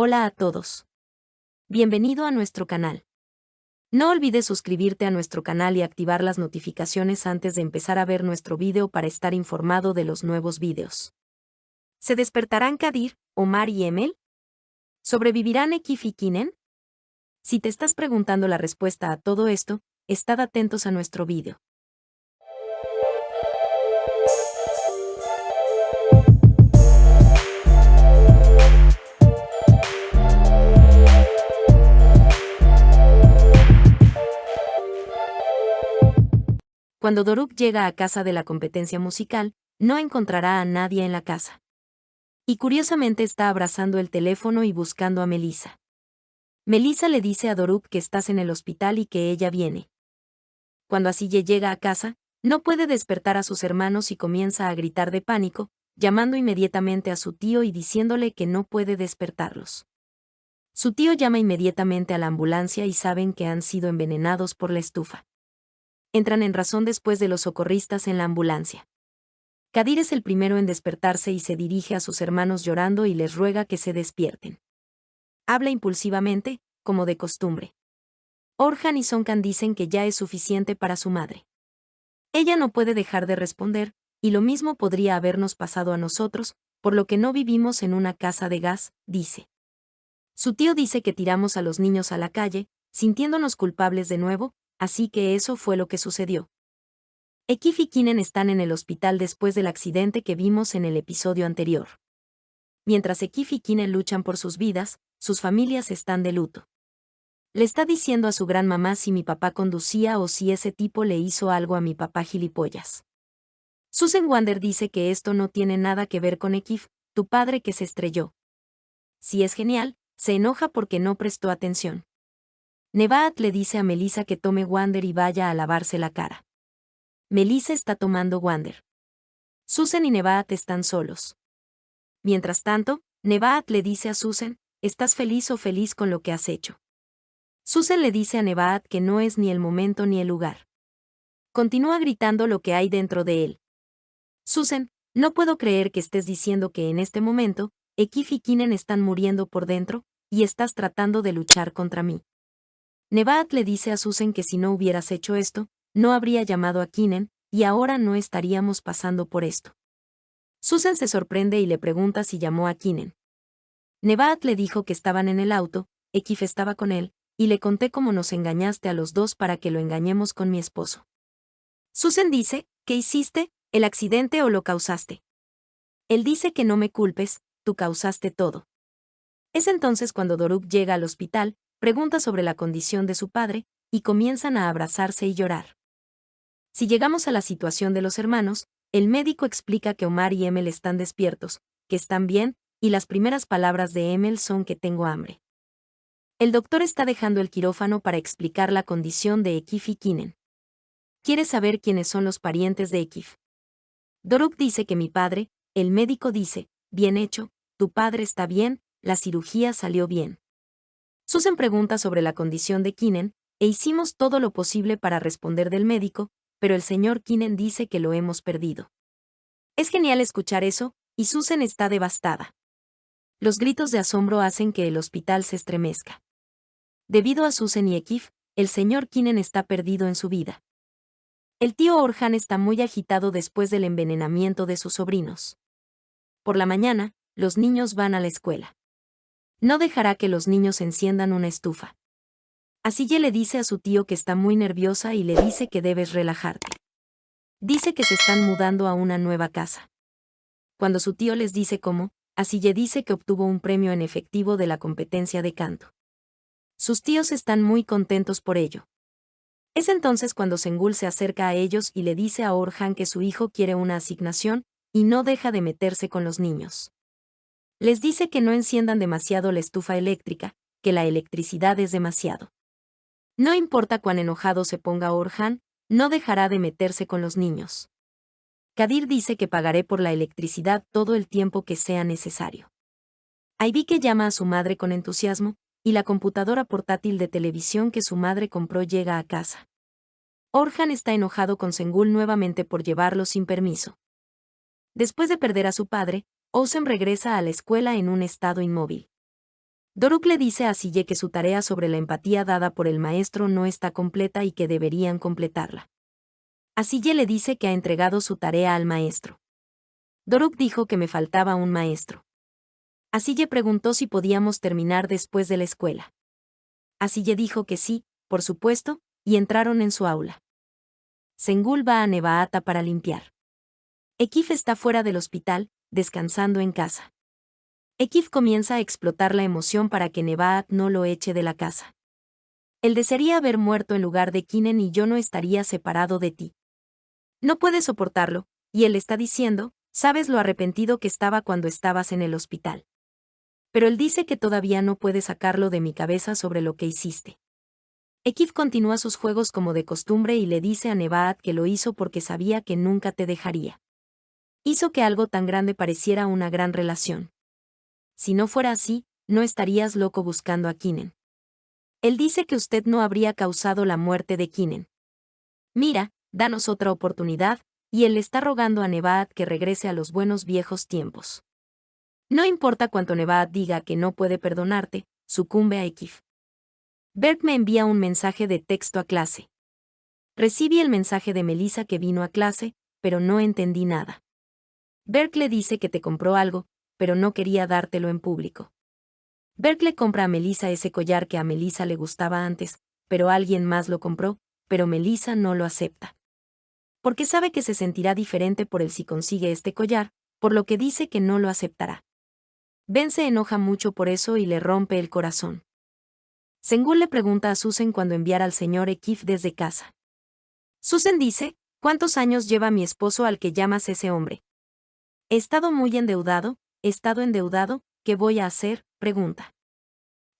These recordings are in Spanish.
Hola a todos. Bienvenido a nuestro canal. No olvides suscribirte a nuestro canal y activar las notificaciones antes de empezar a ver nuestro video para estar informado de los nuevos videos. ¿Se despertarán Kadir, Omar y Emel? ¿Sobrevivirán Ekif y Kinen? Si te estás preguntando la respuesta a todo esto, estad atentos a nuestro video. Cuando Doruk llega a casa de la competencia musical, no encontrará a nadie en la casa. Y curiosamente está abrazando el teléfono y buscando a Melissa. Melissa le dice a Doruk que estás en el hospital y que ella viene. Cuando Asiye llega a casa, no puede despertar a sus hermanos y comienza a gritar de pánico, llamando inmediatamente a su tío y diciéndole que no puede despertarlos. Su tío llama inmediatamente a la ambulancia y saben que han sido envenenados por la estufa. Entran en razón después de los socorristas en la ambulancia. Kadir es el primero en despertarse y se dirige a sus hermanos llorando y les ruega que se despierten. Habla impulsivamente, como de costumbre. Orhan y Sonkan dicen que ya es suficiente para su madre. Ella no puede dejar de responder, y lo mismo podría habernos pasado a nosotros, por lo que no vivimos en una casa de gas, dice. Su tío dice que tiramos a los niños a la calle, sintiéndonos culpables de nuevo, así que eso fue lo que sucedió. Ekif y Kinen están en el hospital después del accidente que vimos en el episodio anterior. Mientras Ekif y Kinen luchan por sus vidas, sus familias están de luto. Le está diciendo a su gran mamá si mi papá conducía o si ese tipo le hizo algo a mi papá gilipollas. Susan Wander dice que esto no tiene nada que ver con Ekif, tu padre que se estrelló. Si es genial, se enoja porque no prestó atención. Nebahat le dice a Melissa que tome Wander y vaya a lavarse la cara. Melissa está tomando Wander. Susan y Nebahat están solos. Mientras tanto, Nebahat le dice a Susan, ¿estás feliz o feliz con lo que has hecho? Susan le dice a Nebahat que no es ni el momento ni el lugar. Continúa gritando lo que hay dentro de él. Susan, no puedo creer que estés diciendo que en este momento, Ekif y Kinen están muriendo por dentro, y estás tratando de luchar contra mí. Nebahat le dice a Susan que si no hubieras hecho esto, no habría llamado a Kinen, y ahora no estaríamos pasando por esto. Susan se sorprende y le pregunta si llamó a Kinen. Nebahat le dijo que estaban en el auto, Ekif estaba con él, y le conté cómo nos engañaste a los dos para que lo engañemos con mi esposo. Susan dice, ¿qué hiciste? ¿El accidente o lo causaste? Él dice que no me culpes, tú causaste todo. Es entonces cuando Doruk llega al hospital, pregunta sobre la condición de su padre, y comienzan a abrazarse y llorar. Si llegamos a la situación de los hermanos, el médico explica que Omar y Emel están despiertos, que están bien, y las primeras palabras de Emel son que tengo hambre. El doctor está dejando el quirófano para explicar la condición de Ekif y Kinen. Quiere saber quiénes son los parientes de Ekif. Doruk dice que mi padre, el médico dice, bien hecho, tu padre está bien, la cirugía salió bien. Susan pregunta sobre la condición de Kinen, e hicimos todo lo posible para responder del médico, pero el señor Kinen dice que lo hemos perdido. Es genial escuchar eso, y Susan está devastada. Los gritos de asombro hacen que el hospital se estremezca. Debido a Susan y Ekif, el señor Kinen está perdido en su vida. El tío Orhan está muy agitado después del envenenamiento de sus sobrinos. Por la mañana, los niños van a la escuela. No dejará que los niños enciendan una estufa. Asiye le dice a su tío que está muy nerviosa y le dice que debes relajarte. Dice que se están mudando a una nueva casa. Cuando su tío les dice cómo, Asiye dice que obtuvo un premio en efectivo de la competencia de canto. Sus tíos están muy contentos por ello. Es entonces cuando Sengul se acerca a ellos y le dice a Orhan que su hijo quiere una asignación, y no deja de meterse con los niños. Les dice que no enciendan demasiado la estufa eléctrica, que la electricidad es demasiado. No importa cuán enojado se ponga Orhan, no dejará de meterse con los niños. Kadir dice que pagaré por la electricidad todo el tiempo que sea necesario. Aybike llama a su madre con entusiasmo, y la computadora portátil de televisión que su madre compró llega a casa. Orhan está enojado con Sengul nuevamente por llevarlo sin permiso. Después de perder a su padre, Ozem regresa a la escuela en un estado inmóvil. Doruk le dice a Asille que su tarea sobre la empatía dada por el maestro no está completa y que deberían completarla. Asille le dice que ha entregado su tarea al maestro. Doruk dijo que me faltaba un maestro. Asille preguntó si podíamos terminar después de la escuela. Asille dijo que sí, por supuesto, y entraron en su aula. Sengul va a Nevaata para limpiar. Ekif está fuera del hospital, descansando en casa. Ekif comienza a explotar la emoción para que Nevaat no lo eche de la casa. Él desearía haber muerto en lugar de Kinen y yo no estaría separado de ti. No puede soportarlo, y él está diciendo, sabes lo arrepentido que estaba cuando estabas en el hospital. Pero él dice que todavía no puede sacarlo de mi cabeza sobre lo que hiciste. Ekif continúa sus juegos como de costumbre y le dice a Nevaat que lo hizo porque sabía que nunca te dejaría. Hizo que algo tan grande pareciera una gran relación. Si no fuera así, no estarías loco buscando a Kinen. Él dice que usted no habría causado la muerte de Kinen. Mira, danos otra oportunidad, y él le está rogando a Nevaat que regrese a los buenos viejos tiempos. No importa cuánto Nevaat diga que no puede perdonarte, sucumbe a Ekif. Berk me envía un mensaje de texto a clase. Recibí el mensaje de Melissa que vino a clase, pero no entendí nada. Berk le dice que te compró algo, pero no quería dártelo en público. Berk le compra a Melissa ese collar que a Melissa le gustaba antes, pero alguien más lo compró, pero Melissa no lo acepta. Porque sabe que se sentirá diferente por él si consigue este collar, por lo que dice que no lo aceptará. Ben se enoja mucho por eso y le rompe el corazón. Sengul le pregunta a Susan cuando enviará al señor Ekif desde casa. Susan dice, ¿cuántos años lleva mi esposo al que llamas ese hombre? He estado muy endeudado, ¿qué voy a hacer? Pregunta.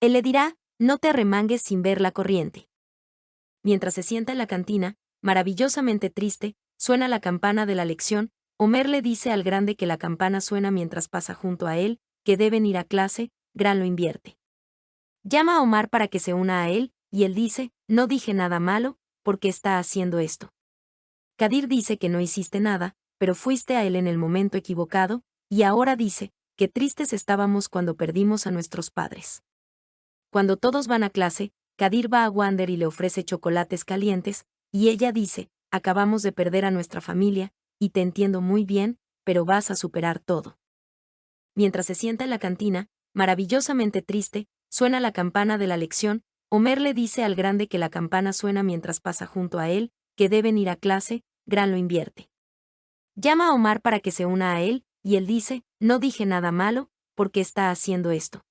Él le dirá, no te arremangues sin ver la corriente. Mientras se sienta en la cantina, maravillosamente triste, suena la campana de la lección, Homer le dice al grande que la campana suena mientras pasa junto a él, que deben ir a clase, Gran lo invierte. Llama a Omar para que se una a él, y él dice, no dije nada malo, ¿por qué está haciendo esto? Kadir dice que no hiciste nada, pero fuiste a él en el momento equivocado, y ahora dice, qué tristes estábamos cuando perdimos a nuestros padres. Cuando todos van a clase, Kadir va a Wander y le ofrece chocolates calientes, y ella dice, acabamos de perder a nuestra familia, y te entiendo muy bien, pero vas a superar todo. Mientras se sienta en la cantina, maravillosamente triste, suena la campana de la lección, Homer le dice al grande que la campana suena mientras pasa junto a él, que deben ir a clase, Gran lo invierte. Llama a Omar para que se una a él, y él dice, no dije nada malo, ¿por qué está haciendo esto?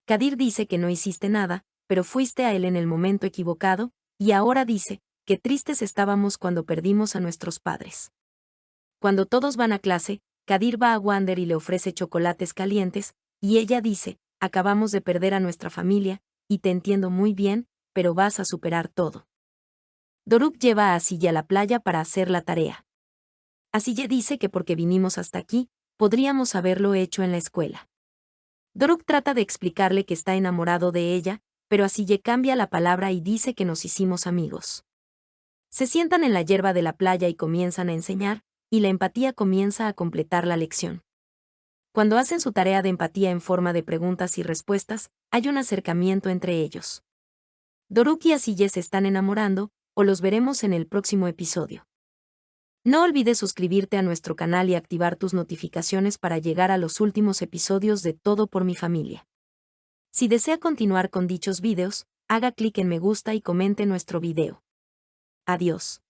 Kadir dice que no hiciste nada, pero fuiste a él en el momento equivocado, y ahora dice, qué tristes estábamos cuando perdimos a nuestros padres. Cuando todos van a clase, Kadir va a Wander y le ofrece chocolates calientes, y ella dice, acabamos de perder a nuestra familia, y te entiendo muy bien, pero vas a superar todo. Doruk lleva a Asille a la playa para hacer la tarea. Asille dice que porque vinimos hasta aquí, podríamos haberlo hecho en la escuela. Doruk trata de explicarle que está enamorado de ella, pero Asille cambia la palabra y dice que nos hicimos amigos. Se sientan en la hierba de la playa y comienzan a enseñar, y la empatía comienza a completar la lección. Cuando hacen su tarea de empatía en forma de preguntas y respuestas, hay un acercamiento entre ellos. Doruk y Asille se están enamorando, o los veremos en el próximo episodio. No olvides suscribirte a nuestro canal y activar tus notificaciones para llegar a los últimos episodios de Todo por mi familia. Si desea continuar con dichos videos, haga clic en me gusta y comente nuestro video. Adiós.